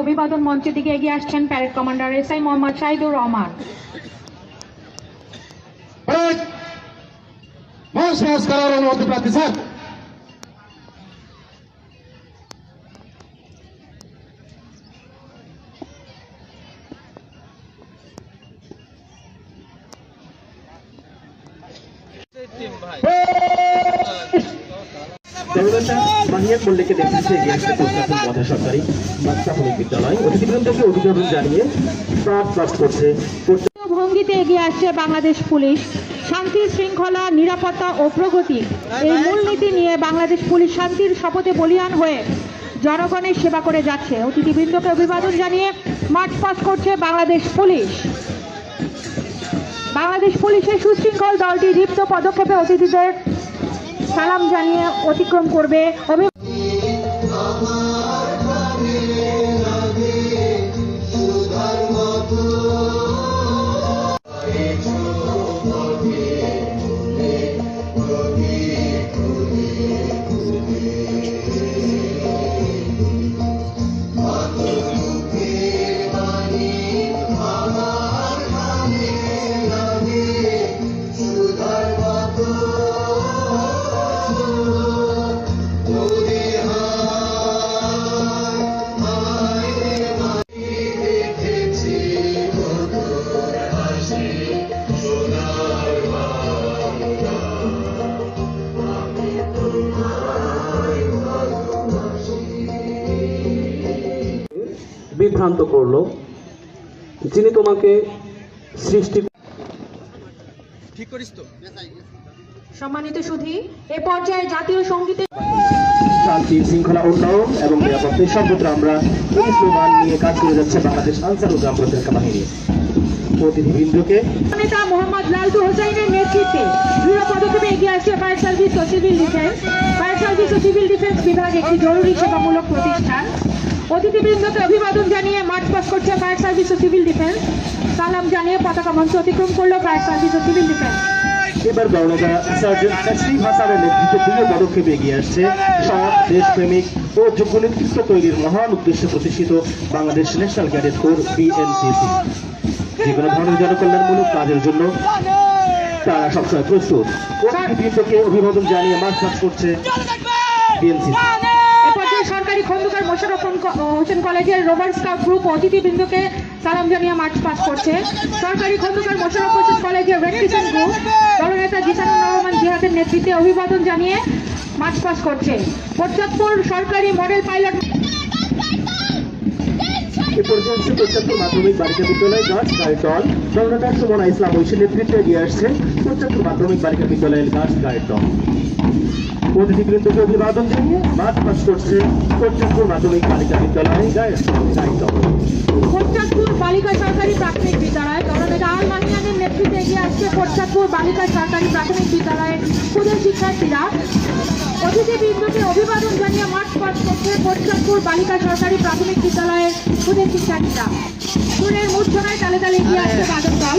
অভিবাদন মঞ্চের দিকে এগিয়ে আসছেন parade commander SI Mohammad Shahidur Rahman. করার অনুমতি প্রার্থী স্যার। মাহিয়াত মল্লিকের নেতৃত্বে এগিয়ে আসছে পশ্চিমবঙ্গ সরকারি প্রাথমিক বিদ্যালয়। অতিথিবৃন্দকে অভিনন্দন জানিয়ে পাঠ করছে। ভঙ্গিতে এগিয়ে আসছে বাংলাদেশ পুলিশ। শান্তি, শৃঙ্খলা, নিরাপত্তা ও প্রগতি এই মূলনীতি নিয়ে বাংলাদেশ পুলিশ শান্তির শপথে বলিয়ান হয়ে জনগণের সেবা করে যাচ্ছে। অতিথিবৃন্দকে অভিবাদন জানিয়ে মার্চ পাস্ট করছে বাংলাদেশ পুলিশ। বাংলাদেশ পুলিশের সুশৃঙ্খল দলটি দীপ্ত পদক্ষেপে অতিথিদের সালাম জানিয়ে অতিক্রম করবে। বিভ্রান্ত করলো, যিনি তোমাকে সৃষ্টি। সম্মানিত সুধী, এ পর্যায়ে জাতীয় সঙ্গীতে শান্তি, শৃঙ্খলা, উন্নয়ন এবং নিরাপত্তায় সর্বত্র আমরা এই স্লোগান নিয়ে কাজ করে যাচ্ছে বাংলাদেশ আনসারুল গাম প্রতিরক্ষা বাহিনী। অতিথিবৃন্দকে নেতা মোহাম্মদ লালটু হোসাইনের নেতৃত্বে দৃঢ় পদক্ষেপে এগিয়ে আসছে ফায়ার সার্ভিস ও সিভিল ডিফেন্স। ফায়ার সার্ভিস ও সিভিল ডিফেন্স বিভাগ একটি জরুরি সেবামূলক প্রতিষ্ঠান। অতিথিবৃন্দকে অভিবাদন জানিয়ে মার্চ পাস্ট করছে ফায়ার সার্ভিস ও সিভিল ডিফেন্স। সালাম জানিয়ে পতাকা মঞ্চ অতিক্রম করলো ফায়ার সার্ভিস ও সিভিল ডিফেন্স। এবার গণনেতা সার্জেন্ট তাশরিফ হাসানের নেতৃত্বে দৃঢ় পদক্ষেপে এগিয়ে আসছে সৎ, দেশপ্রেমিক ও যোগ্য নেতৃত্ব তৈরির মহান উদ্দেশ্যে প্রতিষ্ঠিত Bangladesh national cadet corps BNCC. যে কোনো ধরনের জনকল্যাণমূলক কাজের জন্য তারা সবসময় প্রস্তুত। অতিথিবৃন্দকে অভিবাদন জানিয়ে মার্চ পাস্ট করছে বিএনসিসি। সরকারি খন্দকার মোশাররফ হোসেন কলেজের রোভার স্কাউট গ্রুপ অতিথিবৃন্দকে সালাম জানিয়ে মার্চ পাস্ট করছে। সরকারি খন্দকার মোশাররফ হোসেন কলেজের রেড ক্রিসেন্ট গ্রুপ দলনেতা জিসানুর রহমান জিহাদের নেতৃত্বে অভিবাদন জানিয়ে মার্চ পাস্ট করছে। পশ্চাৎপুর সরকারি মডেল পাইলট এ পর্যন্ত পশ্চাৎপুর মাধ্যমিক বালিকা বিদ্যালয় গার্লস গাইড দল দলনেতা সুমনা ইসলাম ঐশীর নেতৃত্বে এগিয়ে আসছে পশ্চাৎপুর মাধ্যমিক বালিকা বিদ্যালয়ের গার্লস গাইড দল। অতিথিবৃন্দকে অভিবাদন জানিয়ে মার্চ পাস্ট করছে পশ্চাৎপুর মাধ্যমিক বালিকা বিদ্যালয় গাইড দল। পশ্চাৎপুর বালিকা সরকারি প্রাথমিক বিদ্যালয় দলনেতা আল মাহিয়ানের নেতৃত্বে এগিয়ে আসছে পশ্চাৎপুর বালিকা সরকারি প্রাথমিক বিদ্যালয়ের স্কুলের শিক্ষার্থীরা। অতিথিবৃন্দকে অভিবাদন জানিয়ে মার্চ পাস্ট করছে পশ্চাৎপুর বালিকা সরকারি প্রাথমিক বিদ্যালয়ের স্কুলের শিক্ষার্থীরা। স্কুলের মূর্ছনায় তালে তালে এগিয়ে আসছে বাদক দল।